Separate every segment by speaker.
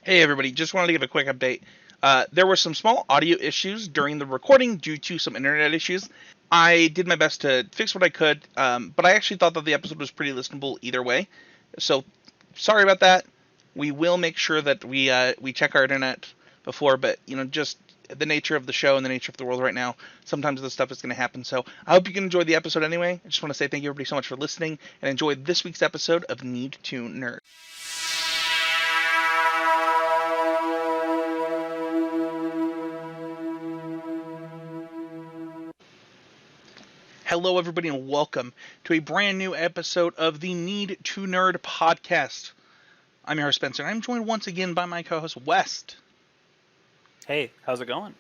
Speaker 1: Hey everybody, just wanted to give a quick update. There were some small audio issues during the recording due to some internet issues. I did my best to fix what I could, but I actually thought that the episode was pretty listenable either way. So sorry about that. We will make sure that we check our internet before, but just the nature of the show and the nature of the world right now, sometimes this stuff is going to happen. So I hope you can enjoy the episode anyway. I just want to say thank you everybody so much for listening and enjoy this week's episode of Need to Nerd. Hello, everybody, and welcome to a brand new episode of the Need to Nerd podcast. I'm your host, Spencer, and I'm joined once again by my co-host, West.
Speaker 2: Hey, how's it going?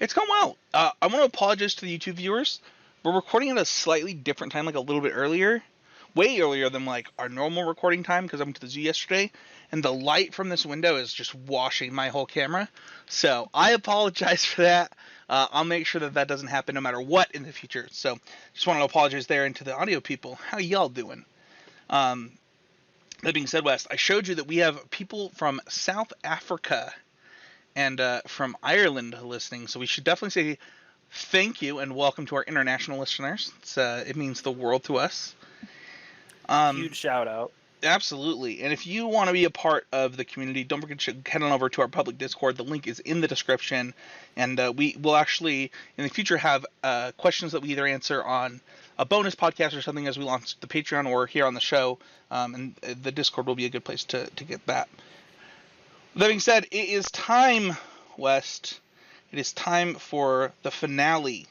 Speaker 1: It's going well. I want to apologize to the YouTube viewers. We're recording at a slightly different time, like a little bit earlier. Way earlier than like our normal recording time, because I went to the zoo yesterday, and the light from this window is just washing my whole camera. So I apologize for that. I'll make sure that doesn't happen no matter what in the future. So just want to apologize there, and to the audio people, how y'all doing? That being said, West, I showed you that we have people from South Africa and from Ireland listening, so we should definitely say thank you and welcome to our international listeners. It means the world to us.
Speaker 2: Huge shout out.
Speaker 1: Absolutely. And if you want to be a part of the community, don't forget to head on over to our public Discord. The link is in the description. And we will actually, in the future, have questions that we either answer on a bonus podcast or something as we launch the Patreon or here on the show. And the Discord will be a good place to get that. That being said, it is time, West. It is time for the finale,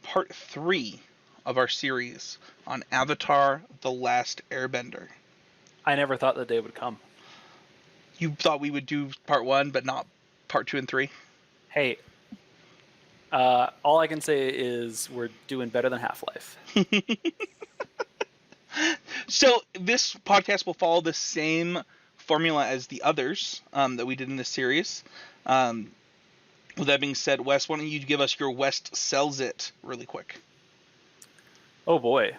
Speaker 1: part 3 of our series on Avatar the Last Airbender.
Speaker 2: I never thought the day would come.
Speaker 1: You thought we would do part 1, but not part 2 and 3?
Speaker 2: Hey, all I can say is we're doing better than Half-Life.
Speaker 1: So this podcast will follow the same formula as the others that we did in this series. With that being said, Wes, why don't you give us your West Sells It really quick?
Speaker 2: Oh boy.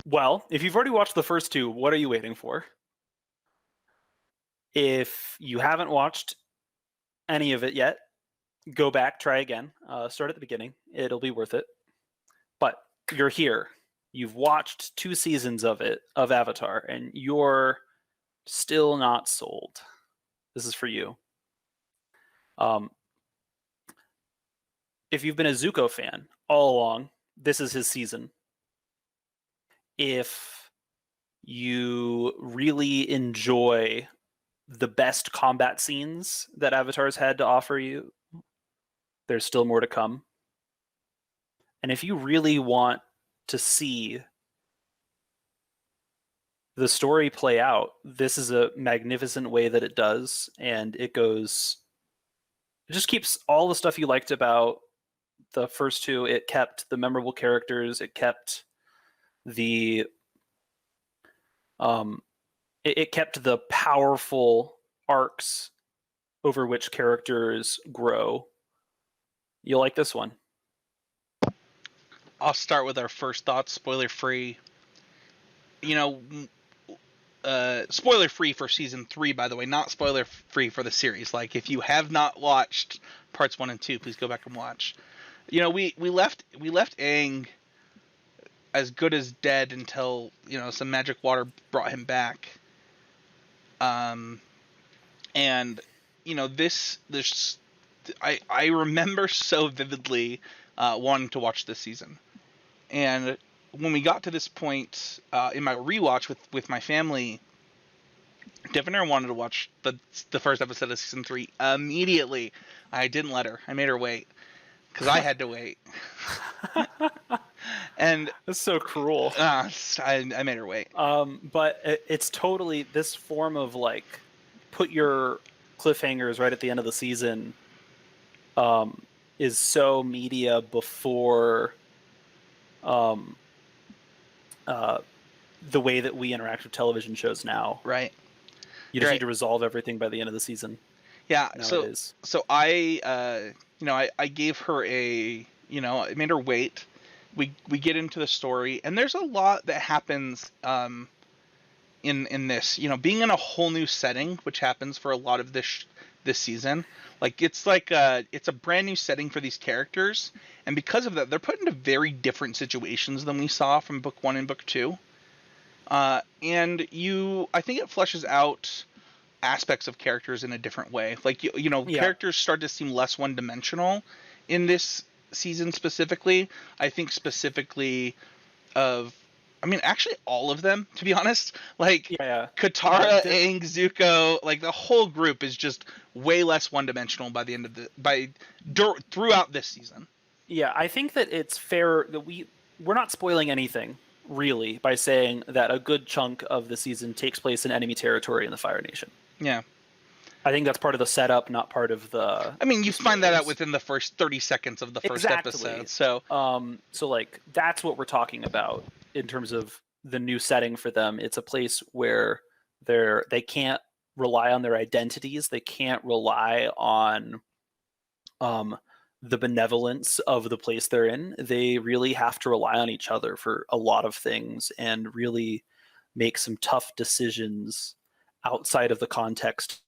Speaker 2: Well, if you've already watched the first 2, what are you waiting for? If you haven't watched any of it yet, go back, try again. Start at the beginning. It'll be worth it. But you're here. You've watched 2 seasons of Avatar, and you're still not sold. This is for you. If you've been a Zuko fan all along, this is his season. If you really enjoy the best combat scenes that Avatar's had to offer you, there's still more to come. And if you really want to see the story play out, this is a magnificent way that it does, and it just keeps all the stuff you liked about the first 2. It kept the memorable characters, it kept the it kept the powerful arcs over which characters grow. You'll like this one.
Speaker 1: I'll start with our first thoughts, spoiler free. Spoiler free for season 3, by the way, not spoiler free for the series. Like, if you have not watched parts 1 and 2, please go back and watch. We left Aang as good as dead until some magic water brought him back. And this I remember so vividly wanting to watch this season. And when we got to this point in my rewatch with my family, Devin wanted to watch the first episode of season 3 immediately. I didn't let her. I made her wait because I had to wait. And
Speaker 2: that's so cruel.
Speaker 1: I made her wait.
Speaker 2: But it's totally this form of like put your cliffhangers right at the end of the season. Is so media before the way that we interact with television shows now.
Speaker 1: Right.
Speaker 2: You just need to resolve everything by the end of the season.
Speaker 1: Yeah. So I gave her I made her wait. We get into the story, and there's a lot that happens in this, being in a whole new setting, which happens for a lot of this season. Like it's a brand new setting for these characters, and because of that, they're put into very different situations than we saw from book 1 and book 2. And I think it fleshes out aspects of characters in a different way. Like
Speaker 2: Yeah.
Speaker 1: characters start to seem less one-dimensional in this season specifically. I think specifically of, I mean, actually all of them, to be honest. Like
Speaker 2: Yeah.
Speaker 1: Katara, Aang, Zuko, like the whole group is just way less one-dimensional by the end of throughout this season.
Speaker 2: Yeah, I think that it's fair that we're not spoiling anything really by saying that a good chunk of the season takes place in enemy territory in the Fire Nation.
Speaker 1: Yeah.
Speaker 2: I think that's part of the setup, not part of the.
Speaker 1: I mean, you find that out
Speaker 2: spoilers.
Speaker 1: within the first 30 seconds of the first
Speaker 2: Exactly.
Speaker 1: episode. So,
Speaker 2: so like that's what we're talking about in terms of the new setting for them. It's a place where they can't rely on their identities. They can't rely on the benevolence of the place they're in. They really have to rely on each other for a lot of things and really make some tough decisions outside of the context.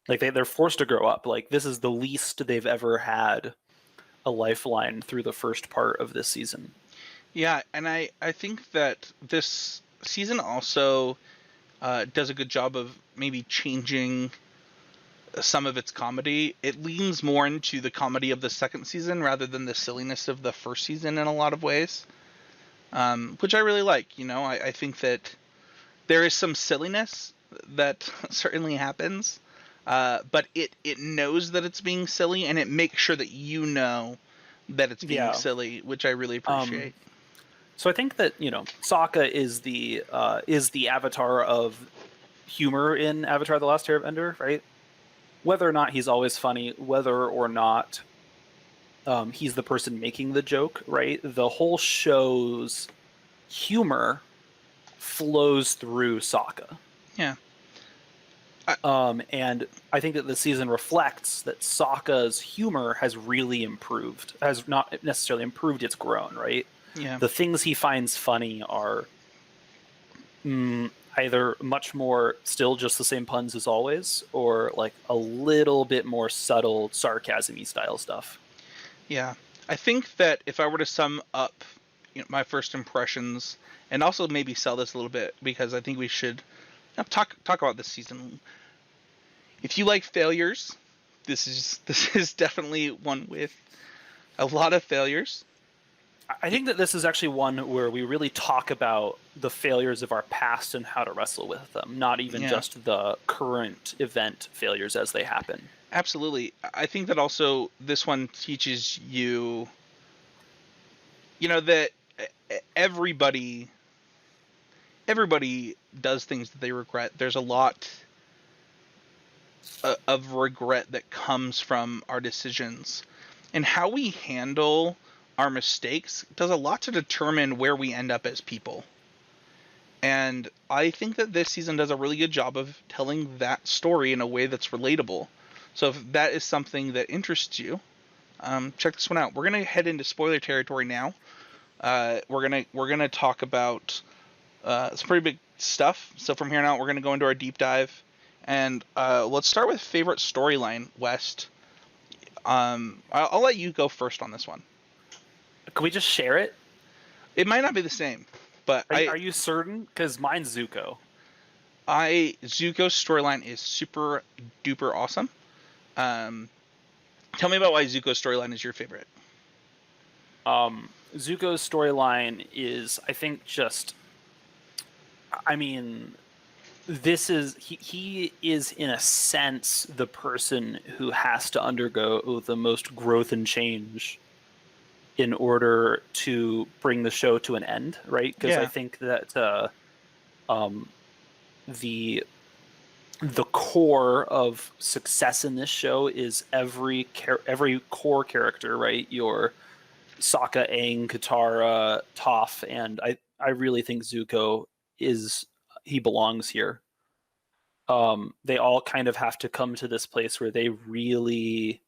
Speaker 2: Like they're forced to grow up. Like this is the least they've ever had a lifeline through the first part of this season.
Speaker 1: yeah, and I think that this season also does a good job of maybe changing some of its comedy. It leans more into the comedy of the second season rather than the silliness of the first season in a lot of ways, which I really like. I think that there is some silliness that certainly happens, but it knows that it's being silly, and it makes sure that that it's being silly, which I really appreciate.
Speaker 2: So I think that Sokka is the avatar of humor in Avatar: The Last Airbender, right? Whether or not he's always funny, whether or not he's the person making the joke, right? The whole show's humor flows through Sokka.
Speaker 1: Yeah.
Speaker 2: And I think that the season reflects that Sokka's humor has really improved. Has not necessarily improved, it's grown, right?
Speaker 1: Yeah.
Speaker 2: The things he finds funny are either much more still just the same puns as always, or like a little bit more subtle sarcasm-y style stuff.
Speaker 1: Yeah. I think that if I were to sum up my first impressions, and also maybe sell this a little bit, because I think we should talk about this season. If you like failures, this is definitely one with a lot of failures.
Speaker 2: I think that this is actually one where we really talk about the failures of our past and how to wrestle with them, not even just the current event failures as they happen.
Speaker 1: Absolutely. I think that also this one teaches you, that everybody does things that they regret. There's a lot of regret that comes from our decisions, and how we handle our mistakes does a lot to determine where we end up as people. And I think that this season does a really good job of telling that story in a way that's relatable. So if that is something that interests you, check this one out. We're gonna head into spoiler territory now. We're gonna talk about some pretty big stuff. So from here on out, we're gonna go into our deep dive, and let's start with favorite storyline. West, I'll let you go first on this one.
Speaker 2: Can we just share it?
Speaker 1: It might not be the same, but
Speaker 2: are you certain? Because mine's Zuko.
Speaker 1: Zuko's storyline is super duper awesome. Tell me about why Zuko's storyline is your favorite.
Speaker 2: Zuko's storyline is, I think, this is he is in a sense the person who has to undergo the most growth and change in order to bring the show to an end, right? Because I think that the core of success in this show is every core character, right? Your Sokka, Aang, Katara, Toph, and I really think Zuko he belongs here. They all kind of have to come to this place where they really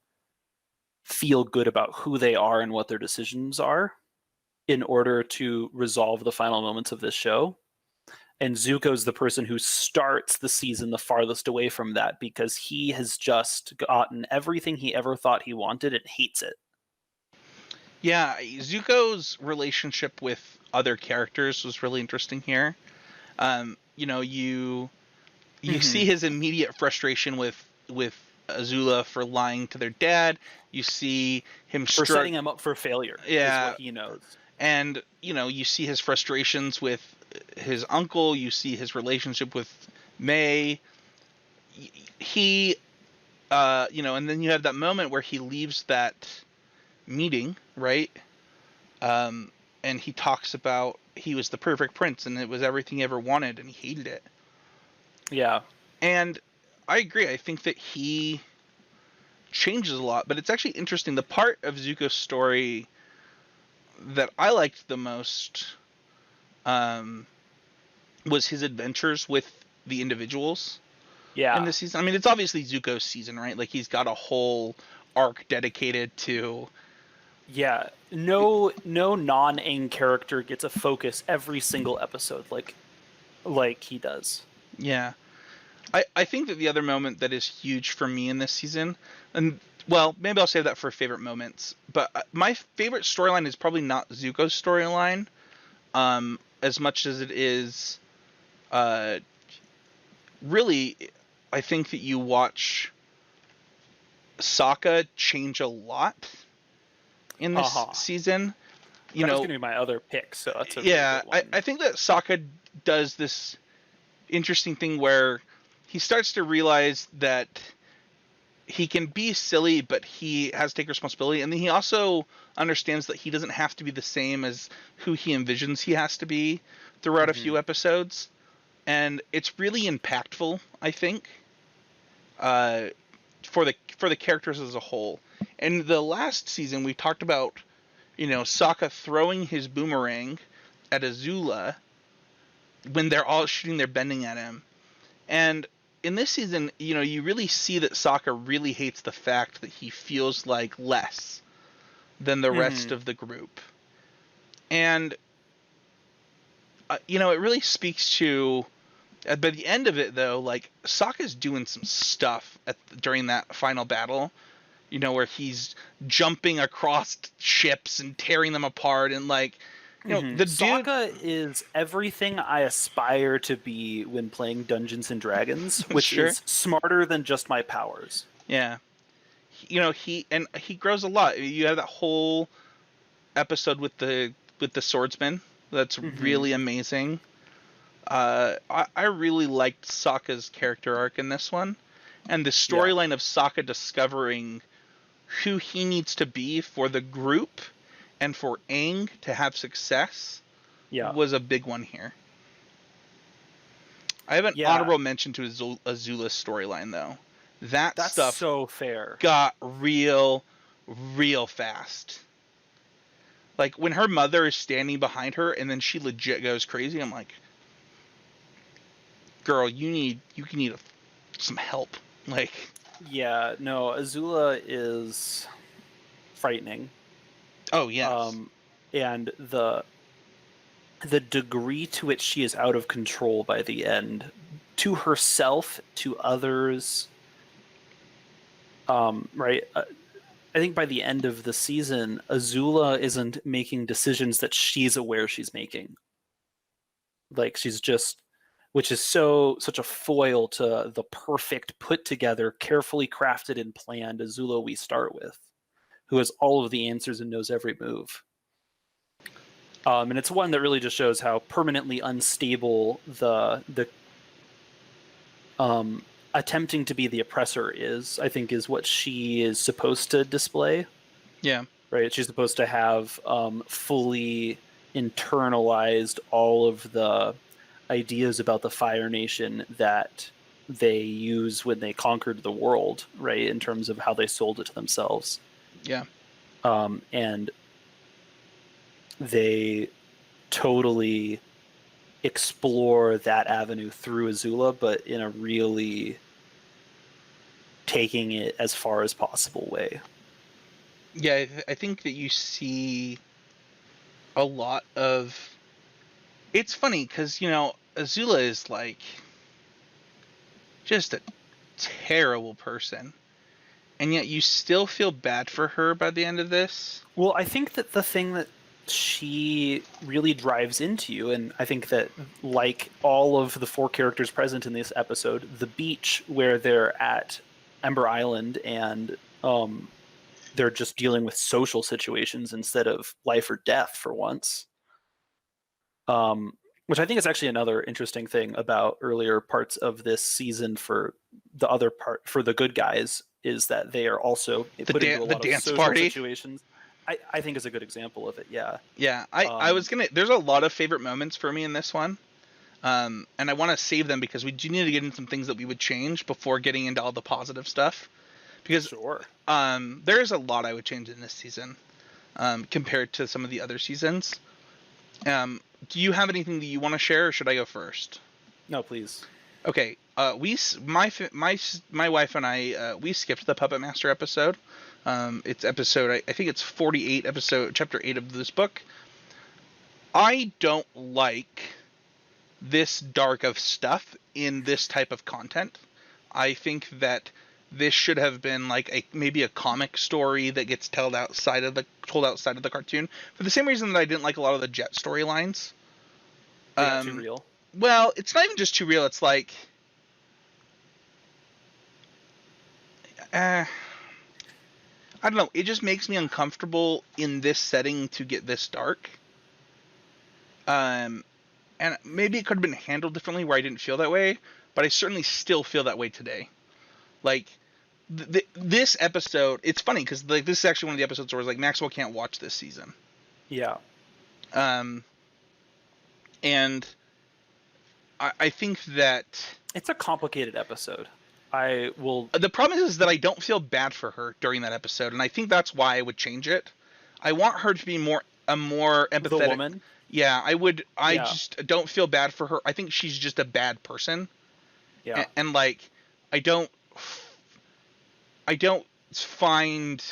Speaker 2: feel good about who they are and what their decisions are. in order to resolve the final moments of this show. And Zuko's the person who starts the season the farthest away from that because he has just gotten everything he ever thought he wanted and hates it.
Speaker 1: Yeah, Zuko's relationship with other characters was really interesting here. You see his immediate frustration with Azula for lying to their dad. You see him
Speaker 2: for setting him up for failure.
Speaker 1: Yeah,
Speaker 2: is what he knows.
Speaker 1: And you see his frustrations with his uncle. You see his relationship with May. He, and then you have that moment where he leaves that meeting, right? And he talks about he was the perfect prince and it was everything he ever wanted and he hated it.
Speaker 2: Yeah.
Speaker 1: And I agree. I think that he changes a lot, but it's actually interesting. The part of Zuko's story that I liked the most was his adventures with the individuals in this season. I mean, it's obviously Zuko's season, right? Like, he's got a whole arc dedicated to...
Speaker 2: Yeah. No non-Aang character gets a focus every single episode like he does.
Speaker 1: Yeah. I think that the other moment that is huge for me in this season, and well, maybe I'll save that for favorite moments, but my favorite storyline is probably not Zuko's storyline, as much as it is, really, I think that you watch Sokka change a lot in this season.
Speaker 2: That was going to be my other pick, so that's a really good one.
Speaker 1: I think that Sokka does this interesting thing where he starts to realize that he can be silly, but he has to take responsibility. And then he also understands that he doesn't have to be the same as who he envisions he has to be throughout a few episodes. And it's really impactful, I think, for the characters as a whole. In the last season, we talked about, Sokka throwing his boomerang at Azula when they're all shooting their bending at him. And in this season, you really see that Sokka really hates the fact that he feels like less than the rest of the group. And, it really speaks to, by the end of it, though, like, Sokka's doing some stuff during that final battle, where he's jumping across ships and tearing them apart and, like, the
Speaker 2: Sokka is everything I aspire to be when playing Dungeons and Dragons, which is smarter than just my powers.
Speaker 1: Yeah. He grows a lot. You have that whole episode with the swordsman. That's really amazing. I really liked Sokka's character arc in this one. And the storyline of Sokka discovering who he needs to be for the group and for Aang to have success was a big one here. I have an honorable mention to Azula's storyline, though. That's stuff
Speaker 2: so fair.
Speaker 1: Got real fast. Like, when her mother is standing behind her and then she legit goes crazy, I'm like, girl, you need some help. Like...
Speaker 2: Yeah, no, Azula is frightening.
Speaker 1: Oh, yes.
Speaker 2: And the degree to which she is out of control by the end, to herself, to others, right? I think by the end of the season, Azula isn't making decisions that she's aware she's making. Like, she's just, which is such a foil to the perfect, put together, carefully crafted and planned Azula we start with, who has all of the answers and knows every move. And it's one that really just shows how permanently unstable the attempting to be the oppressor is, I think, is what she is supposed to display.
Speaker 1: Yeah.
Speaker 2: Right? She's supposed to have fully internalized all of the ideas about the Fire Nation that they use when they conquered the world, right? In terms of how they sold it to themselves.
Speaker 1: Yeah.
Speaker 2: And they totally explore that avenue through Azula, but in a really taking it as far as possible way.
Speaker 1: Yeah, I think that you see a lot of. It's funny because Azula is like just a terrible person, and yet you still feel bad for her by the end of this.
Speaker 2: Well, I think that the thing that she really drives into you, and I think that, like all of the four characters present in this episode, the beach where they're at Ember Island and they're just dealing with social situations instead of life or death for once. Which I think is actually another interesting thing about earlier parts of this season for the other part, for the good guys, is that they are also put into a lot of
Speaker 1: dance
Speaker 2: social
Speaker 1: party
Speaker 2: situations. I think is a good example of it. Yeah.
Speaker 1: Yeah, I was gonna. There's a lot of favorite moments for me in this one, and I want to save them because we do need to get into some things that we would change before getting into all the positive stuff. Because
Speaker 2: Sure.
Speaker 1: there's a lot I would change in this season, compared to some of the other seasons. Do you have anything that you want to share, or should I go first?
Speaker 2: No, please.
Speaker 1: Okay. My wife and I we skipped the Puppet Master episode. It's episode I think it's 48, episode chapter 8 of this book. I don't like this dark of stuff in this type of content. I think that this should have been like maybe a comic story that gets told outside of the cartoon, for the same reason that I didn't like a lot of the Jet storylines.
Speaker 2: They got too real.
Speaker 1: Well, it's not even just too real. It's like, I don't know. It just makes me uncomfortable in this setting to get this dark. And maybe it could have been handled differently where I didn't feel that way, but I certainly still feel that way today. Like, this episode, it's funny because like this is actually one of the episodes where like Maxwell can't watch this season.
Speaker 2: Yeah.
Speaker 1: And I think that
Speaker 2: It's a complicated episode. I will.
Speaker 1: The problem is that I don't feel bad for her during that episode, and I think that's why I would change it. I want her to be more empathetic.
Speaker 2: The woman.
Speaker 1: Yeah, I would. I
Speaker 2: Yeah.
Speaker 1: just don't feel bad for her. I think she's just a bad person.
Speaker 2: Yeah.
Speaker 1: And like, I don't find.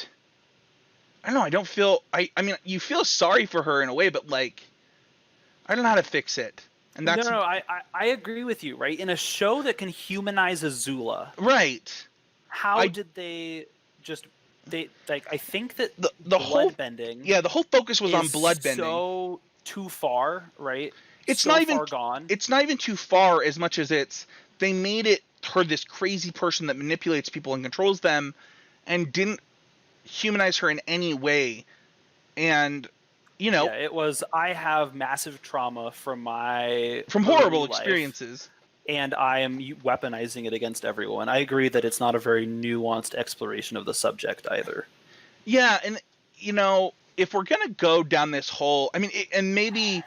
Speaker 1: I don't know. I don't feel. I mean, you feel sorry for her in a way, but like, I don't know how to fix it. And that's
Speaker 2: No. I agree with you. Right. In a show that can humanize Azula,
Speaker 1: right.
Speaker 2: how did they just? I think that
Speaker 1: the whole
Speaker 2: bloodbending.
Speaker 1: Yeah, the whole focus was on bloodbending.
Speaker 2: So too far, right?
Speaker 1: It's
Speaker 2: so
Speaker 1: not even
Speaker 2: far gone.
Speaker 1: It's not even too far as much as they made it her this crazy person that manipulates people and controls them, and didn't humanize her in any way. And
Speaker 2: Yeah, it was. I have massive trauma from
Speaker 1: horrible
Speaker 2: life,
Speaker 1: experiences,
Speaker 2: and I am weaponizing it against everyone. I agree that it's not a very nuanced exploration of the subject either.
Speaker 1: Yeah, and if we're gonna go down this whole, I mean, and maybe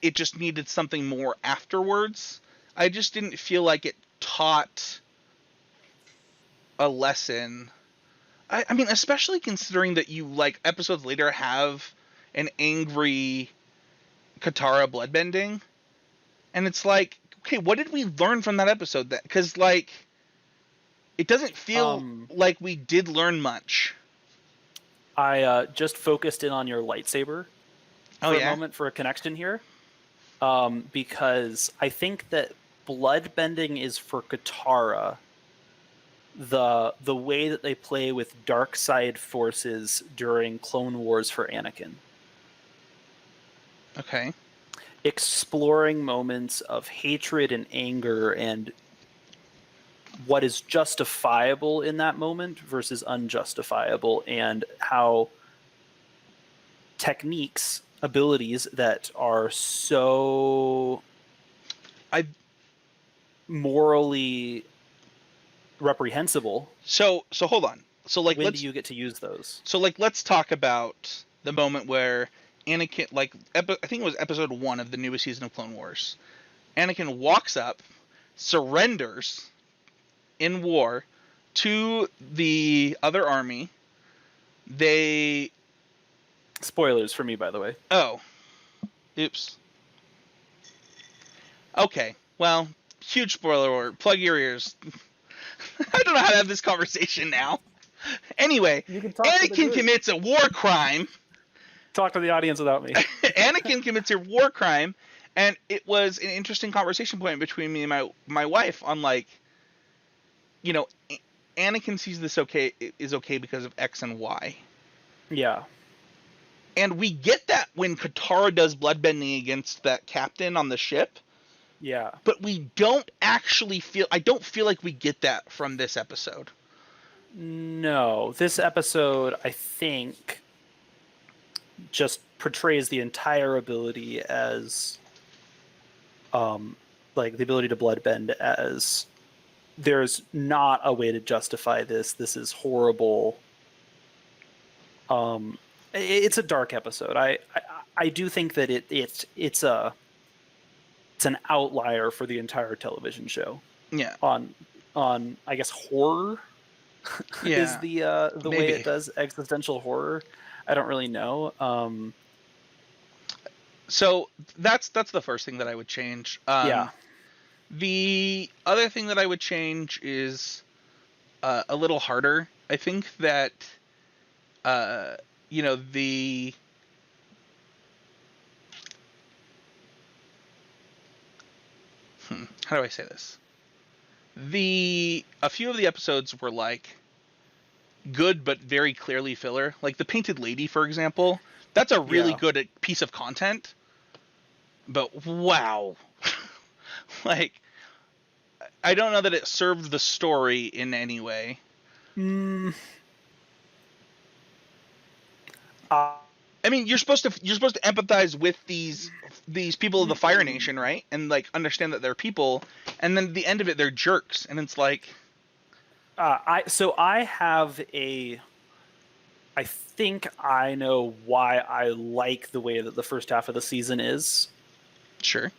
Speaker 1: it just needed something more afterwards. I just didn't feel like it taught a lesson. I mean, especially considering that you like episodes later have an angry Katara bloodbending, and it's like, okay, what did we learn from that episode? That because like, it doesn't feel like we did learn much.
Speaker 2: I just focused in on your lightsaber for a moment for a connection here, because I think that bloodbending is for Katara the way that they play with dark side forces during Clone Wars for Anakin.
Speaker 1: Okay.
Speaker 2: Exploring moments of hatred and anger and what is justifiable in that moment versus unjustifiable, and how techniques, abilities that are so morally reprehensible.
Speaker 1: So hold on. So like,
Speaker 2: when do you get to use those?
Speaker 1: So like, let's talk about the moment where Anakin, like, I think it was episode 1 of the newest season of Clone Wars. Anakin walks up, surrenders in war to the other army. They...
Speaker 2: Spoilers for me, by the way.
Speaker 1: Oh. Oops. Okay. Well, huge spoiler alert. Plug your ears. I don't know how to have this conversation now. Anyway, Anakin commits a war crime
Speaker 2: Talk to the audience without me.
Speaker 1: Anakin commits a war crime, and it was an interesting conversation point between me and my wife on like, you know, Anakin sees this is okay because of X and Y.
Speaker 2: Yeah.
Speaker 1: And we get that when Katara does bloodbending against that captain on the ship.
Speaker 2: Yeah.
Speaker 1: But we don't actually I don't feel like we get that from this episode.
Speaker 2: No, this episode, I think, just portrays the entire ability as, like the ability to bloodbend as there's not a way to justify this. This is horrible. It's a dark episode. I do think that it's an outlier for the entire television show.
Speaker 1: Yeah.
Speaker 2: On I guess horror is the
Speaker 1: maybe.
Speaker 2: way it does existential horror. I don't really know.
Speaker 1: So that's the first thing that I would change.
Speaker 2: Yeah.
Speaker 1: The other thing that I would change is a little harder. I think that you know, how do I say this? A few of the episodes were like good but very clearly filler. Like the Painted Lady, for example. That's a really good piece of content. But wow. Like, I don't know that it served the story in any way. I mean, you're supposed to empathize with these people of the Fire Nation, right? And like understand that they're people, and then at the end of it, they're jerks, and it's like,
Speaker 2: I think I know why I like the way that the first half of the season is.
Speaker 1: Sure.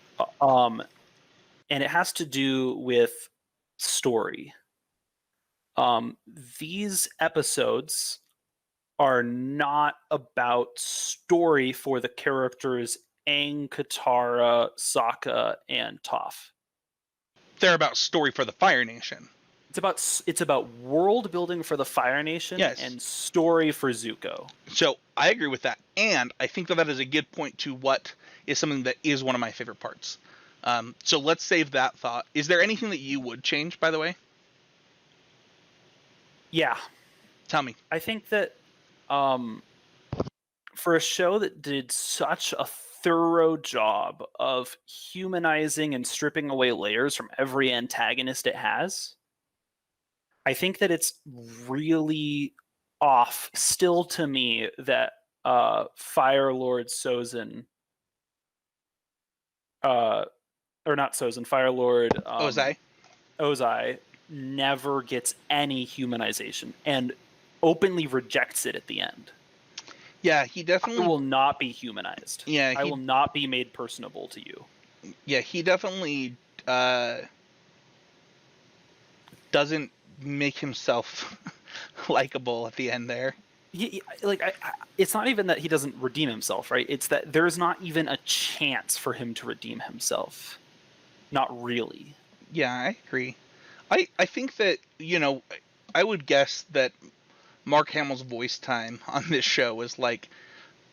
Speaker 2: And it has to do with story. These episodes are not about story for the characters Aang, Katara, Sokka, and Toph.
Speaker 1: They're about story for the Fire Nation.
Speaker 2: It's about world building for the Fire Nation,
Speaker 1: yes,
Speaker 2: and story for Zuko.
Speaker 1: So I agree with that, and I think that is a good point to what is something that is one of my favorite parts. So let's save that thought. Is there anything that you would change, by the way?
Speaker 2: Yeah.
Speaker 1: Tell me.
Speaker 2: I think that for a show that did such a thorough job of humanizing and stripping away layers from every antagonist it has, I think that it's really off still to me that Fire Lord Sozin, or not Sozin, Fire Lord Ozai never gets any humanization and openly rejects it at the end.
Speaker 1: Yeah, he definitely
Speaker 2: will not be humanized.
Speaker 1: Yeah,
Speaker 2: I will not be made personable to you.
Speaker 1: Yeah, he definitely doesn't make himself likable at the end there.
Speaker 2: It's not even that he doesn't redeem himself, right? It's that there's not even a chance for him to redeem himself. Not really.
Speaker 1: Yeah, I agree. I think that, you know, I would guess that Mark Hamill's voice time on this show was like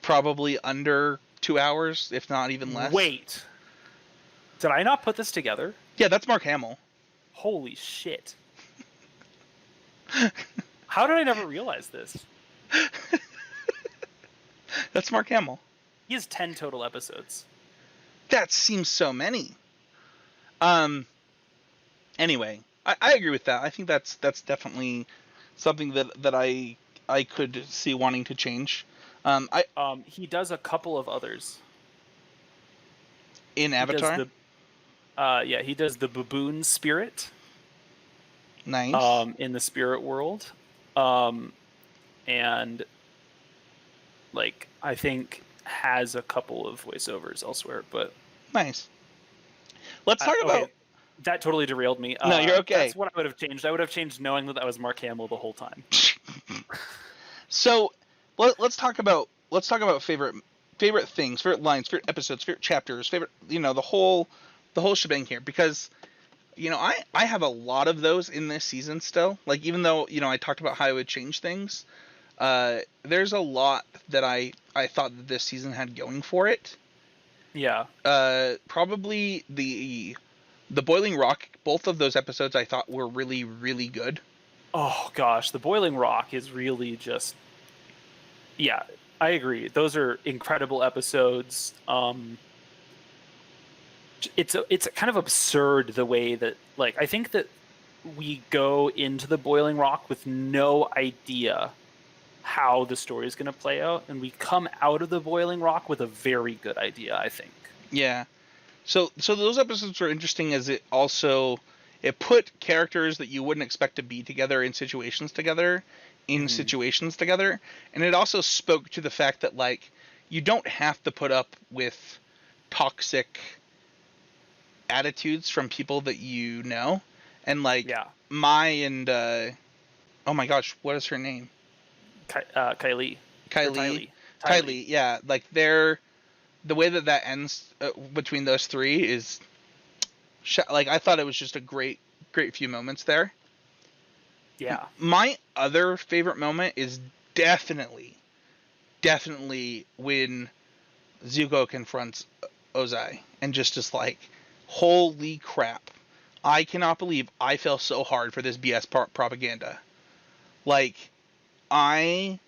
Speaker 1: probably under 2 hours, if not even less.
Speaker 2: Wait. Did I not put this together?
Speaker 1: Yeah, that's Mark Hamill.
Speaker 2: Holy shit. How did I never realize this?
Speaker 1: That's Mark Hamill.
Speaker 2: He has 10 total episodes.
Speaker 1: That seems so many. Anyway, I agree with that. I think that's definitely something that I could see wanting to change.
Speaker 2: He does a couple of others.
Speaker 1: In Avatar?
Speaker 2: He does the baboon spirit.
Speaker 1: Nice.
Speaker 2: In the spirit world. And like I think has a couple of voiceovers elsewhere, but
Speaker 1: nice. Let's talk about
Speaker 2: okay. That totally derailed me.
Speaker 1: No, you're okay.
Speaker 2: That's what I would have changed. I would have changed knowing that was Mark Hamill the whole time.
Speaker 1: So, let's talk about favorite things, favorite lines, favorite episodes, favorite chapters, favorite, you know, the whole shebang here, because, you know, I have a lot of those in this season still. Like, even though, you know, I talked about how I would change things, There's a lot that I thought that this season had going for it.
Speaker 2: Yeah.
Speaker 1: Probably the Boiling Rock. Both of those episodes I thought were really, really good.
Speaker 2: Oh gosh, the Boiling Rock is really just. Yeah, I agree. Those are incredible episodes. It's kind of absurd the way that, like, I think that we go into the Boiling Rock with no idea how the story is going to play out, and we come out of the Boiling Rock with a very good idea, I think.
Speaker 1: Yeah. So those episodes are interesting as it put characters that you wouldn't expect to be together in situations together, and it also spoke to the fact that, like, you don't have to put up with toxic attitudes from people that you know, and like
Speaker 2: Yeah.
Speaker 1: Mai and oh my gosh, what is her name?
Speaker 2: Kylie. Or
Speaker 1: Kylie.
Speaker 2: Tylee.
Speaker 1: Yeah, like the way that ends between those three is like, I thought it was just a great few moments there.
Speaker 2: Yeah.
Speaker 1: My other favorite moment is definitely when Zuko confronts Ozai and just is like, holy crap, I cannot believe I fell so hard for this BS propaganda. Like, I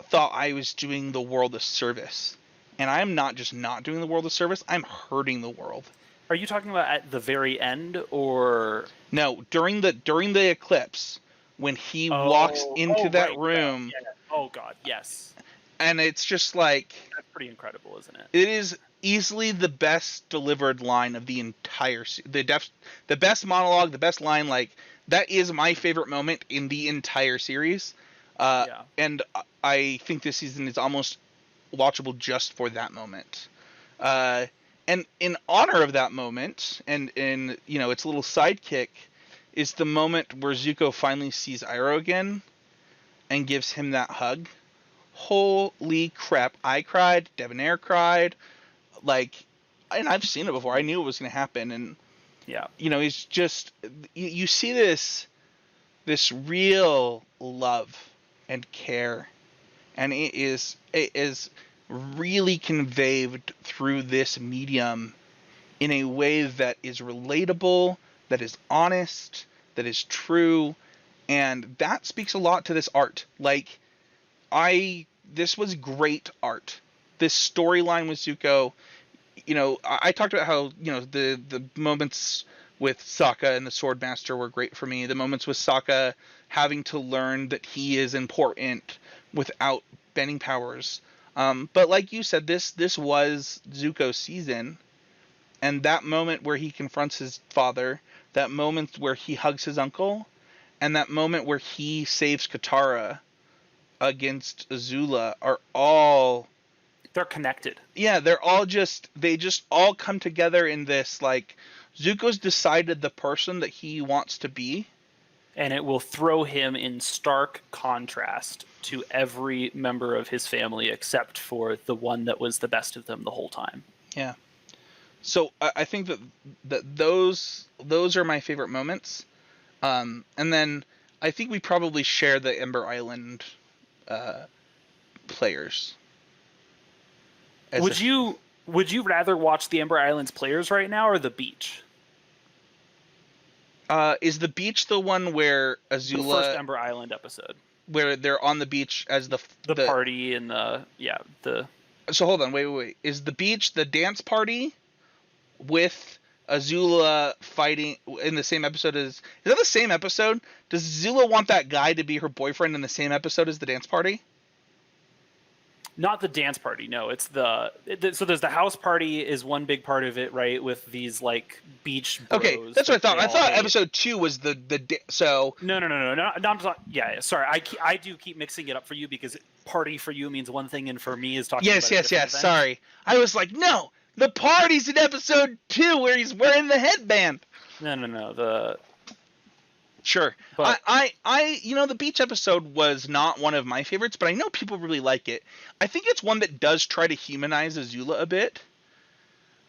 Speaker 1: thought I was doing the world a service, and I'm not just not doing the world a service, I'm hurting the world.
Speaker 2: Are you talking about at the very end, or
Speaker 1: No, during the eclipse, when he walks into that
Speaker 2: right,
Speaker 1: room,
Speaker 2: yeah. Oh god, yes.
Speaker 1: and it's just like,
Speaker 2: That's pretty incredible, isn't it?
Speaker 1: it is easily the best delivered line of the entire the best monologue, the best line. Like, that is my favorite moment in the entire series.
Speaker 2: Yeah.
Speaker 1: And I think this season is almost watchable just for that moment. And in honor of that moment, and in, you know, its little sidekick, is the moment where Zuko finally sees Iroh again and gives him that hug. Holy crap! I cried. Debonair cried. Like, and I've seen it before. I knew it was going to happen, and
Speaker 2: Yeah.
Speaker 1: you know, he's just, you see this real love and care, and it is really conveyed through this medium in a way that is relatable, that is honest, that is true, and that speaks a lot to this art. Like, this was great art. This storyline with Zuko, you know, I talked about how, you know, the moments with Sokka and the Swordmaster were great for me. The moments with Sokka having to learn that he is important without bending powers. But like you said, this was Zuko's season, and that moment where he confronts his father, that moment where he hugs his uncle, and that moment where he saves Katara against Azula are all,
Speaker 2: They're connected.
Speaker 1: yeah, they just all come together in this, like, Zuko's decided the person that he wants to be.
Speaker 2: And it will throw him in stark contrast to every member of his family except for the one that was the best of them the whole time.
Speaker 1: Yeah. So I think that those are my favorite moments. And then I think we probably share the Ember Island players.
Speaker 2: Would you rather watch the Ember Islands players right now or the beach?
Speaker 1: Is the beach the one where Azula,
Speaker 2: The first Ember Island episode,
Speaker 1: where they're on the beach as the
Speaker 2: party and the.
Speaker 1: So hold on, wait. Is the beach the dance party with Azula fighting in the same episode as? Is that the same episode? Does Azula want that guy to be her boyfriend in the same episode as the dance party?
Speaker 2: Not the dance party. No, it's so there's the house party is one big part of it, right? With these like beach bros.
Speaker 1: Okay, that's what I thought. I thought episode 2 was the so.
Speaker 2: No. Yeah, sorry. I do keep mixing it up for you because party for you means one thing, and for me is talking.
Speaker 1: Yes.
Speaker 2: Event.
Speaker 1: Sorry, I was like, no, the party's in episode 2 where he's wearing the headband.
Speaker 2: No.
Speaker 1: Sure. But I you know, the beach episode was not one of my favorites, but I know people really like it. I think it's one that does try to humanize Azula a bit.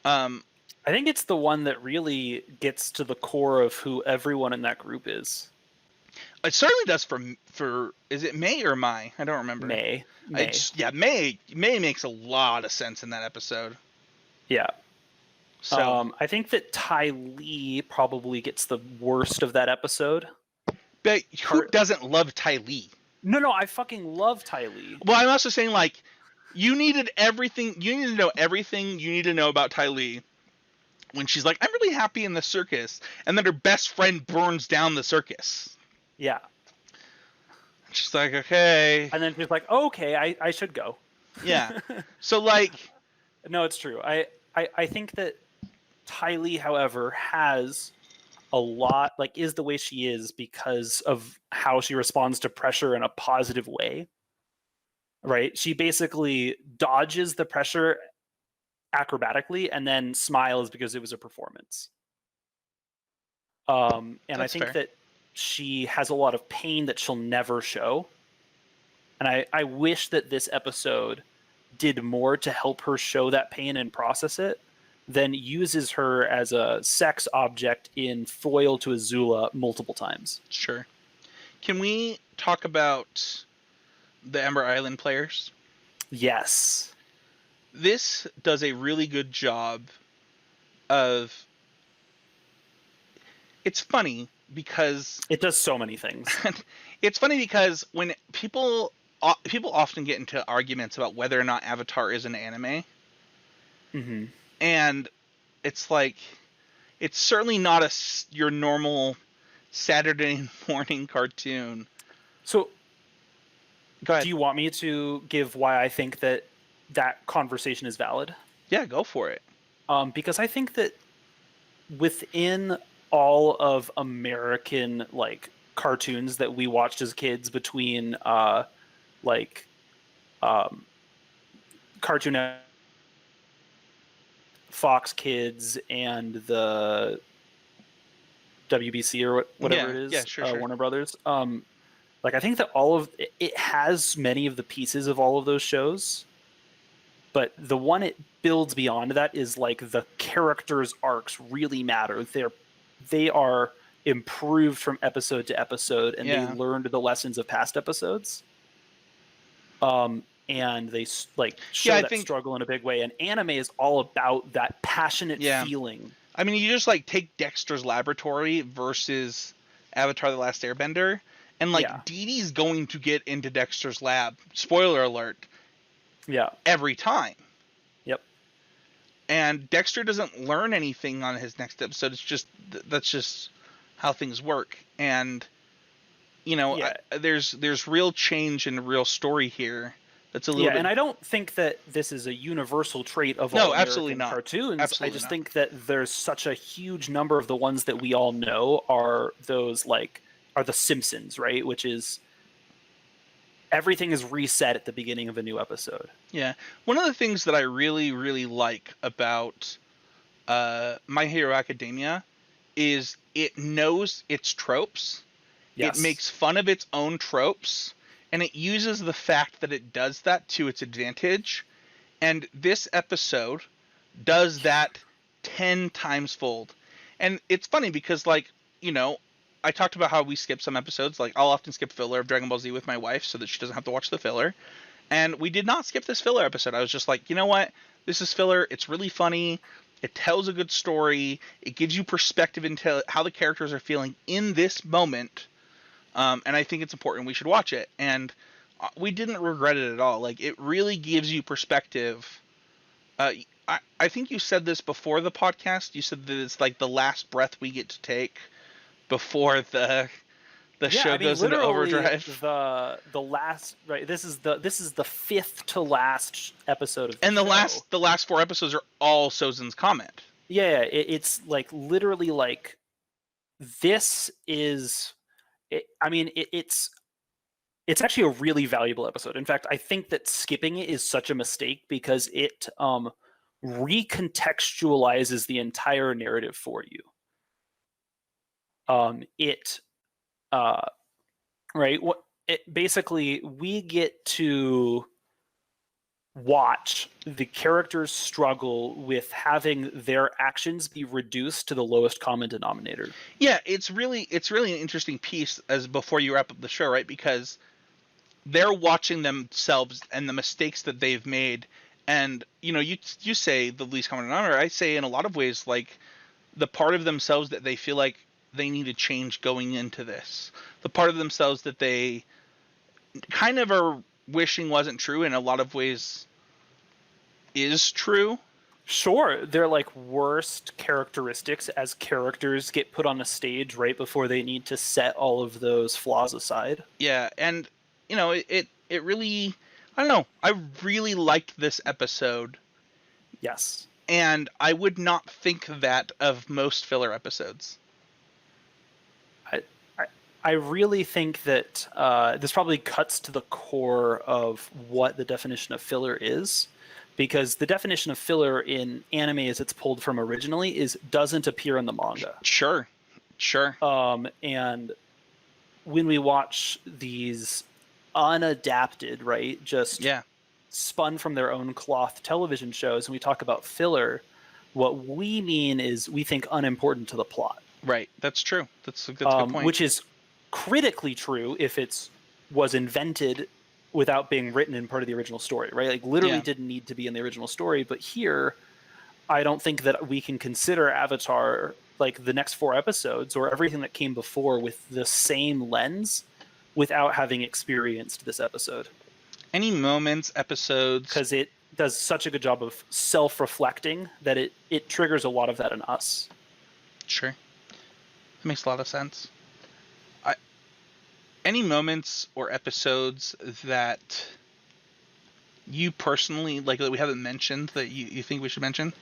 Speaker 2: I think it's the one that really gets to the core of who everyone in that group is.
Speaker 1: It certainly does for is it May or Mai? I don't remember.
Speaker 2: May.
Speaker 1: Yeah, May makes a lot of sense in that episode.
Speaker 2: Yeah.
Speaker 1: So,
Speaker 2: I think that Ty Lee probably gets the worst of that episode.
Speaker 1: but who doesn't love Ty Lee?
Speaker 2: No, I fucking love Ty Lee.
Speaker 1: Well, I'm also saying like you needed everything. You need to know everything you need to know about Ty Lee when she's like, "I'm really happy in the circus," and then her best friend burns down the circus.
Speaker 2: Yeah.
Speaker 1: She's like, "Okay."
Speaker 2: And then she's like, "Okay, I should go."
Speaker 1: Yeah. So like,
Speaker 2: no, it's true. I think that Ty Lee, however, has a lot, like, is the way she is because of how she responds to pressure in a positive way. Right? She basically dodges the pressure acrobatically and then smiles because it was a performance. And
Speaker 1: that's
Speaker 2: I think
Speaker 1: fair.
Speaker 2: that she has a lot of pain that she'll never show. And I wish that this episode did more to help her show that pain and process it than uses her as a sex object in foil to Azula multiple times.
Speaker 1: Sure. Can we talk about the Ember Island players?
Speaker 2: Yes.
Speaker 1: This does a really good job of. It's funny because
Speaker 2: it does so many things.
Speaker 1: It's funny because when people often get into arguments about whether or not Avatar is an anime,
Speaker 2: mm-hmm.
Speaker 1: and it's like it's certainly not your normal Saturday morning cartoon.
Speaker 2: So,
Speaker 1: go ahead.
Speaker 2: Do you want me to give why I think that conversation is valid?
Speaker 1: Yeah, go for it.
Speaker 2: Because I think that within all of American like cartoons that we watched as kids, between Cartoon Fox Kids and the WBC or whatever it is,
Speaker 1: sure.
Speaker 2: Warner Brothers. I think that all of it has many of the pieces of all of those shows, but the one it builds beyond that is like the characters' arcs really matter. They are improved from episode to episode, and they learned the lessons of past episodes. And they show that struggle in a big way. And anime is all about that passionate feeling.
Speaker 1: I mean, you just take Dexter's Laboratory versus Avatar the Last Airbender, and Dee Dee's going to get into Dexter's lab. Spoiler alert.
Speaker 2: Yeah.
Speaker 1: Every time.
Speaker 2: Yep.
Speaker 1: And Dexter doesn't learn anything on his next episode. It's just that's just how things work. And there's real change and real story here. That's a little bit...
Speaker 2: and I don't think that this is a universal trait of all
Speaker 1: absolutely
Speaker 2: American
Speaker 1: not.
Speaker 2: cartoons.
Speaker 1: Absolutely
Speaker 2: I just
Speaker 1: not.
Speaker 2: think that there's such a huge number of the ones that we all know are those are the Simpsons, right? Which is everything is reset at the beginning of a new episode.
Speaker 1: Yeah. One of the things that I really, really like about My Hero Academia is it knows its tropes. Yes. It makes fun of its own tropes. And it uses the fact that it does that to its advantage. And this episode does that 10 times fold. And it's funny because, I talked about how we skip some episodes. I'll often skip filler of Dragon Ball Z with my wife so that she doesn't have to watch the filler. And we did not skip this filler episode. I was just like, you know what? This is filler. It's really funny. It tells a good story. It gives you perspective into how the characters are feeling in this moment. And I think it's important. We should watch it. And we didn't regret it at all. It really gives you perspective. I think you said this before the podcast. You said that it's the last breath we get to take before the show goes into overdrive.
Speaker 2: The last, right? This is the fifth to last episode of the
Speaker 1: show. And the last 4 episodes are all Sozin's comment.
Speaker 2: Yeah, it's literally this is... it's actually a really valuable episode. In fact, I think that skipping it is such a mistake because it recontextualizes the entire narrative for you. Basically we get to watch the characters struggle with having their actions be reduced to the lowest common denominator.
Speaker 1: Yeah, it's really an interesting piece as before you wrap up the show, right? Because they're watching themselves and the mistakes that they've made, and you say the least common denominator. I say in a lot of ways, like, the part of themselves that they feel like they need to change going into this, the part of themselves that they kind of are wishing wasn't true, in a lot of ways is true.
Speaker 2: Sure, they're like worst characteristics as characters get put on a stage right before they need to set all of those flaws aside.
Speaker 1: Yeah, and it really, I don't know, I really liked this episode,
Speaker 2: Yes.
Speaker 1: and I would not think that of most filler episodes.
Speaker 2: I really think that this probably cuts to the core of what the definition of filler is, because the definition of filler in anime as it's pulled from originally is doesn't appear in the manga.
Speaker 1: Sure.
Speaker 2: And when we watch these unadapted, right, just spun from their own cloth television shows, and we talk about filler, what we mean is we think unimportant to the plot.
Speaker 1: Right. That's true. That's a good point.
Speaker 2: Which is critically true if it was invented without being written in part of the original story, right? Like literally didn't need to be in the original story. But here, I don't think that we can consider Avatar, like the next 4 episodes or everything that came before, with the same lens without having experienced this episode.
Speaker 1: Any moments, episodes,
Speaker 2: because it does such a good job of self-reflecting that it triggers a lot of that in us.
Speaker 1: Sure. That makes a lot of sense. Any moments or episodes that you personally like that we haven't mentioned that you think we should mention?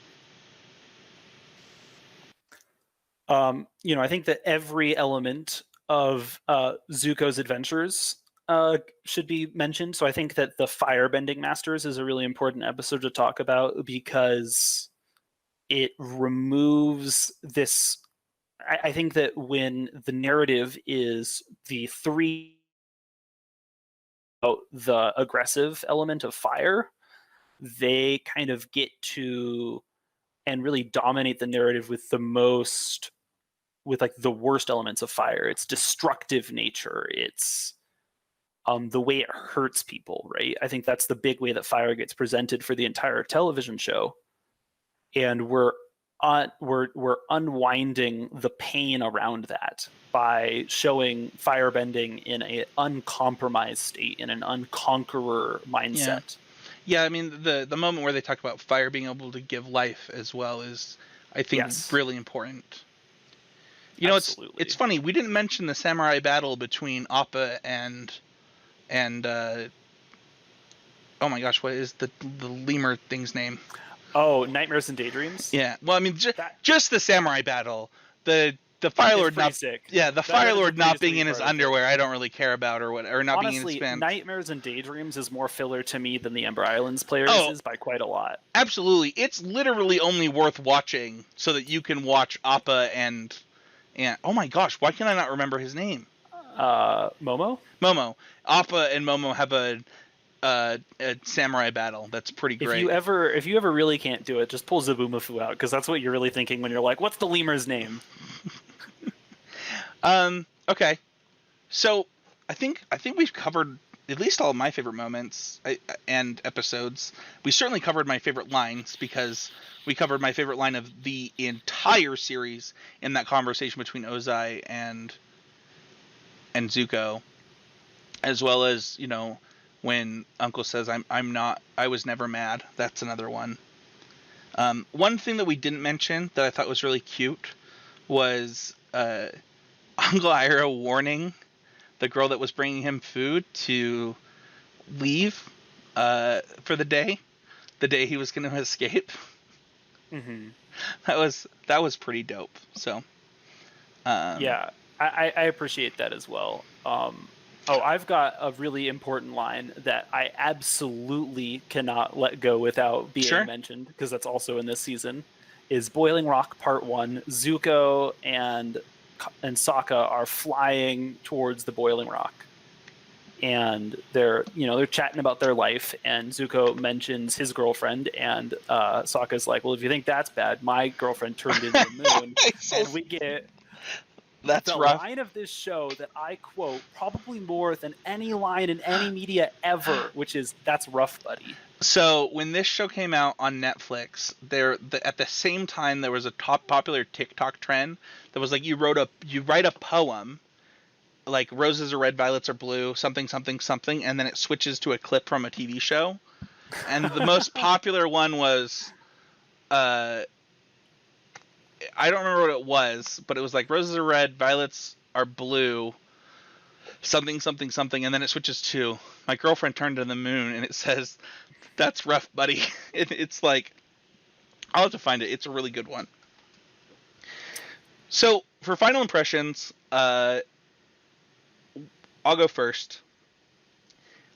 Speaker 2: I think that every element of Zuko's adventures should be mentioned. So I think that the Firebending Masters is a really important episode to talk about, because it removes this. I think that when the narrative is the 3, the aggressive element of fire, they kind of get to and really dominate the narrative with like the worst elements of fire. Its destructive nature, it's the way it hurts people, right? I think that's the big way that fire gets presented for the entire television show, and we're unwinding the pain around that by showing firebending in an uncompromised state, in an unconqueror mindset.
Speaker 1: Yeah, I mean, the moment where they talk about fire being able to give life as well is, I think, really important.
Speaker 2: Absolutely.
Speaker 1: It's funny, we didn't mention the samurai battle between Appa and oh my gosh, what is the lemur thing's name?
Speaker 2: Oh, Nightmares and Daydreams?
Speaker 1: Yeah. Well, I mean, just the samurai battle. The Fire Lord not
Speaker 2: sick.
Speaker 1: Yeah, the Fire Lord not being in his underwear, I don't really care about, or not
Speaker 2: Honestly,
Speaker 1: being in his pants.
Speaker 2: Nightmares and Daydreams is more filler to me than the Ember Islands players is by quite a lot.
Speaker 1: Absolutely. It's literally only worth watching so that you can watch Appa and oh my gosh, why can I not remember his name?
Speaker 2: Momo?
Speaker 1: Momo. Appa and Momo have a samurai battle that's pretty great.
Speaker 2: If you ever really can't do it, just pull Zabumafu out, because that's what you're really thinking when you're like, what's the lemur's name?
Speaker 1: Okay. So I think we've covered at least all of my favorite moments and episodes. We certainly covered my favorite lines, because we covered my favorite line of the entire series in that conversation between Ozai and Zuko, as well as, when Uncle says, I was never mad. That's another one. One thing that we didn't mention that I thought was really cute was Uncle Iroh warning the girl that was bringing him food to leave for the day he was going to escape.
Speaker 2: Mm-hmm.
Speaker 1: That was pretty dope. So
Speaker 2: yeah, I appreciate that as well. I've got a really important line that I absolutely cannot let go without being mentioned, because that's also in this season, is Boiling Rock Part 1. Zuko and Sokka are flying towards the Boiling Rock. and they're chatting about their life, and Zuko mentions his girlfriend, and Sokka's like, well, if you think that's bad, my girlfriend turned into the moon. And we get
Speaker 1: That's
Speaker 2: the
Speaker 1: rough.
Speaker 2: line of this show that I quote probably more than any line in any media ever, which is, "That's rough, buddy."
Speaker 1: So when this show came out on Netflix, at the same time there was a top popular TikTok trend that was like you write a poem, like roses are red, violets are blue, something something something, and then it switches to a clip from a TV show. And the most popular one was I don't remember what it was, but it was like roses are red, violets are blue, something something something, and then it switches to my girlfriend turned to the moon, and it says, "That's rough, buddy." It's like, I'll have to find it. It's a really good one. So for final impressions, I'll go first.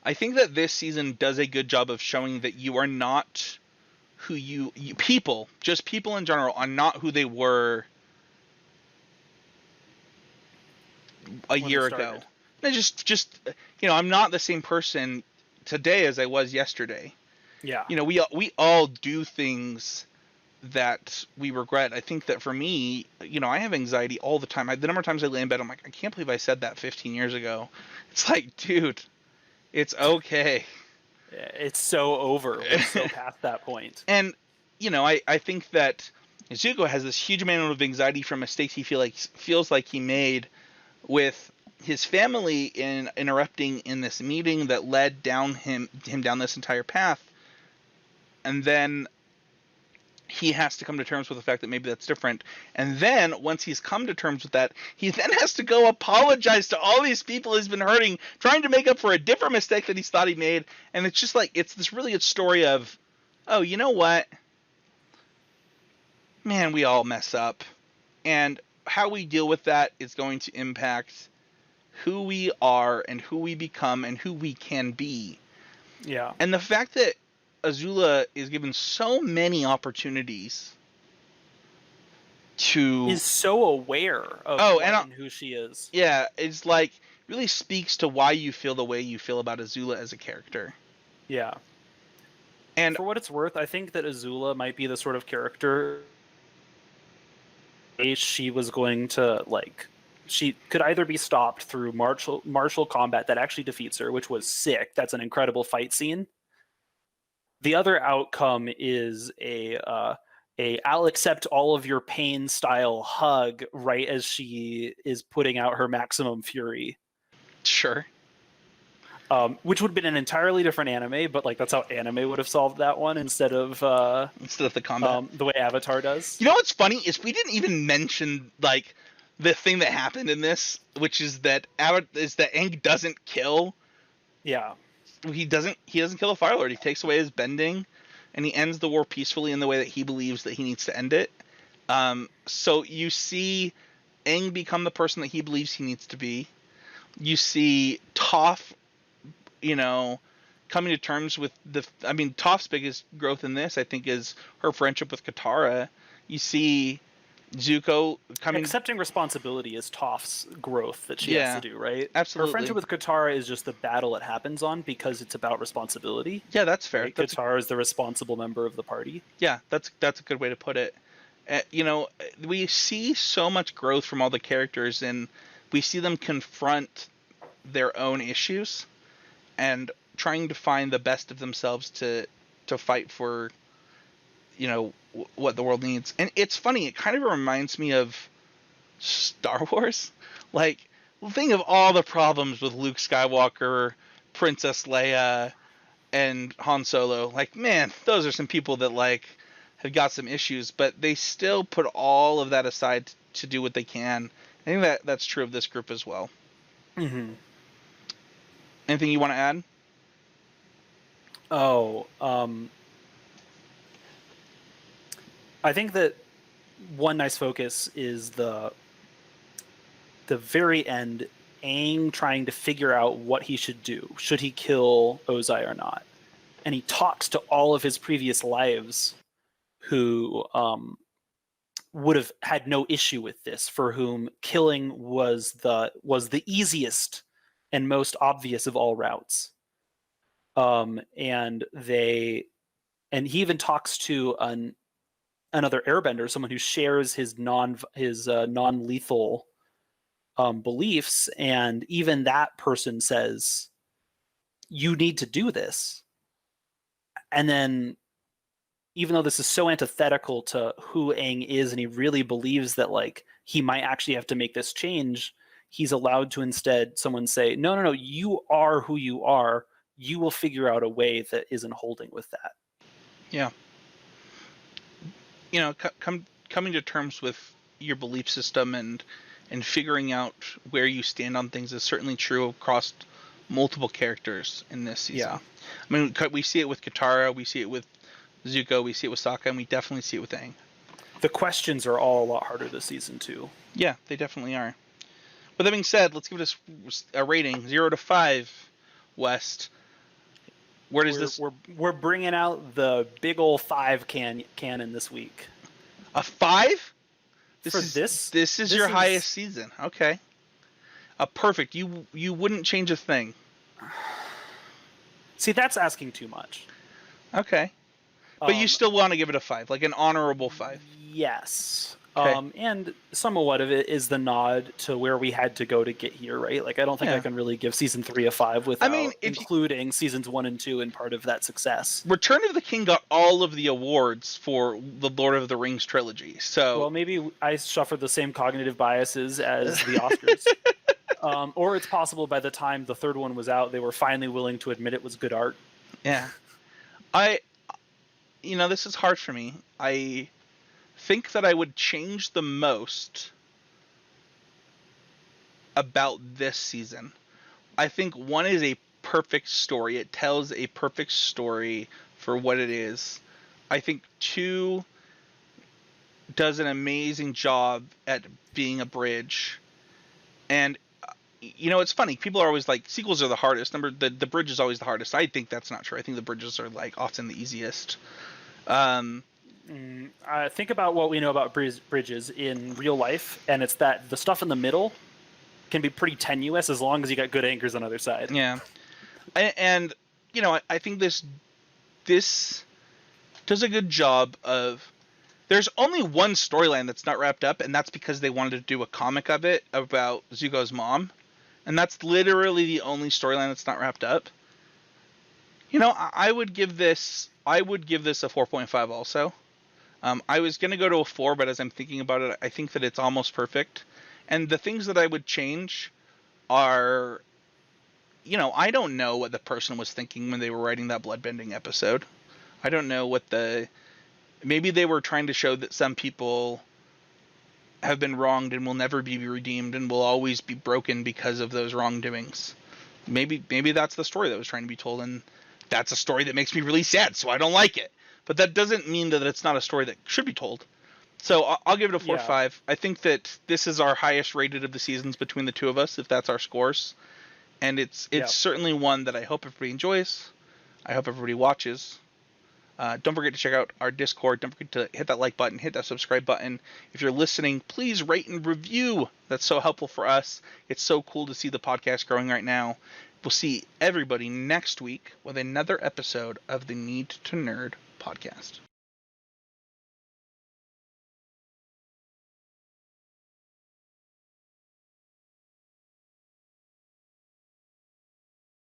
Speaker 1: I think that this season does a good job of showing that you are not who you people, just people in general, are not who they were a year ago. No, just I'm not the same person today as I was yesterday.
Speaker 2: Yeah.
Speaker 1: We all do things that we regret. I think that for me, I have anxiety all the time. The number of times I lay in bed, I'm like, I can't believe I said that 15 years ago. It's like, dude, it's okay.
Speaker 2: It's so over. We're so past that point.
Speaker 1: And I think that Zuko has this huge amount of anxiety from mistakes he feels like he made with his family in interrupting in this meeting that led him down this entire path. And then he has to come to terms with the fact that maybe that's different. And then once he's come to terms with that, he then has to go apologize to all these people he's been hurting, trying to make up for a different mistake that he thought he made. And it's just like, it's this really good story of, oh, you know what? Man, we all mess up. And how we deal with that is going to impact who we are and who we become and who we can be.
Speaker 2: Yeah.
Speaker 1: And the fact that Azula is given so many opportunities to
Speaker 2: is so aware of and who she is.
Speaker 1: Yeah, it's like really speaks to why you feel the way you feel about Azula as a character.
Speaker 2: Yeah.
Speaker 1: And
Speaker 2: for what it's worth, I think that Azula might be the sort of character she was going to she could either be stopped through martial combat that actually defeats her, which was sick. That's an incredible fight scene. The other outcome is a I'll accept all of your pain style hug right as she is putting out her maximum fury.
Speaker 1: Sure.
Speaker 2: Which would have been an entirely different anime, but that's how anime would have solved that one instead of
Speaker 1: the combat,
Speaker 2: the way Avatar does.
Speaker 1: You know what's funny is we didn't even mention the thing that happened in this, which is that Aang doesn't kill.
Speaker 2: Yeah.
Speaker 1: He doesn't kill the Fire Lord. He takes away his bending, and he ends the war peacefully in the way that he believes that he needs to end it. So you see Aang become the person that he believes he needs to be. You see Toph, coming to terms with Toph's biggest growth in this, I think, is her friendship with Katara. You see Zuko
Speaker 2: accepting responsibility is Toph's growth that she has to do, right?
Speaker 1: Absolutely.
Speaker 2: Her friendship with Katara is just the battle it happens on because it's about responsibility.
Speaker 1: Yeah, that's fair.
Speaker 2: Right? Katara is the responsible member of the party.
Speaker 1: Yeah, that's a good way to put it. We see so much growth from all the characters, and we see them confront their own issues and trying to find the best of themselves to fight for what the world needs. And it's funny, it kind of reminds me of Star Wars. Think of all the problems with Luke Skywalker, Princess Leia, and Han Solo. Man, those are some people that have got some issues, but they still put all of that aside to do what they can. I think that's true of this group as well.
Speaker 2: Mm-hmm.
Speaker 1: Anything you want to add?
Speaker 2: I think that one nice focus is the very end, Aang trying to figure out what he should do. Should he kill Ozai or not? And he talks to all of his previous lives who would have had no issue with this, for whom killing was the easiest and most obvious of all routes. And he even talks to another airbender, someone who shares his non-lethal beliefs, and even that person says, you need to do this. And then, even though this is so antithetical to who Aang is, and he really believes that like he might actually have to make this change, he's allowed to instead someone say, no, you are who you are. You will figure out a way that isn't holding with that.
Speaker 1: Yeah. Coming to terms with your belief system and figuring out where you stand on things is certainly true across multiple characters in this season.
Speaker 2: Yeah.
Speaker 1: I mean, we see it with Katara, we see it with Zuko, we see it with Sokka, and we definitely see it with Aang.
Speaker 2: The questions are all a lot harder this season too.
Speaker 1: Yeah, they definitely are. With that being said, let's give this a rating, 0 to 5. West, where does this?
Speaker 2: We're bringing out the big old 5 cannon this week.
Speaker 1: A 5?
Speaker 2: This
Speaker 1: is your highest season. Okay. Perfect. You wouldn't change a thing.
Speaker 2: See, that's asking too much.
Speaker 1: Okay. But you still want to give it a 5, like an honorable 5.
Speaker 2: Yes.
Speaker 1: Okay.
Speaker 2: And somewhat of it is the nod to where we had to go to get here, right? Like, I don't think I can really give season 3 a 5 without including seasons 1 and 2 in part of that success.
Speaker 1: Return of the King got all of the awards for the Lord of the Rings trilogy. So,
Speaker 2: well, maybe I suffered the same cognitive biases as the Oscars. Or it's possible by the time the third one was out, they were finally willing to admit it was good art.
Speaker 1: Yeah. This is hard for me. I think that I would change the most about this season. I think 1 is a perfect story. It tells a perfect story for what it is. I think 2 does an amazing job at being a bridge. And it's funny. People are always like, sequels are the hardest. The bridge is always the hardest. I think that's not true. I think the bridges are like often the easiest.
Speaker 2: Think about what we know about bridges in real life, and it's that the stuff in the middle can be pretty tenuous as long as you got good anchors on either side.
Speaker 1: Yeah. And I think this does a good job of, there's only one storyline that's not wrapped up, and that's because they wanted to do a comic of it about Zuko's mom, and that's literally the only storyline that's not wrapped up. I would give this a 4.5 also. I was going to go to a 4, but as I'm thinking about it, I think that it's almost perfect. And the things that I would change are, I don't know what the person was thinking when they were writing that bloodbending episode. I don't know maybe they were trying to show that some people have been wronged and will never be redeemed and will always be broken because of those wrongdoings. Maybe that's the story that was trying to be told, and that's a story that makes me really sad, so I don't like it. But that doesn't mean that it's not a story that should be told. So I'll give it a 4.5. I think that this is our highest rated of the seasons between the two of us, if that's our scores. And it's certainly one that I hope everybody enjoys. I hope everybody watches. Don't forget to check out our Discord. Don't forget to hit that like button, hit that subscribe button. If you're listening, please rate and review. That's so helpful for us. It's so cool to see the podcast growing right now. We'll see everybody next week with another episode of the Need to Nerd podcast.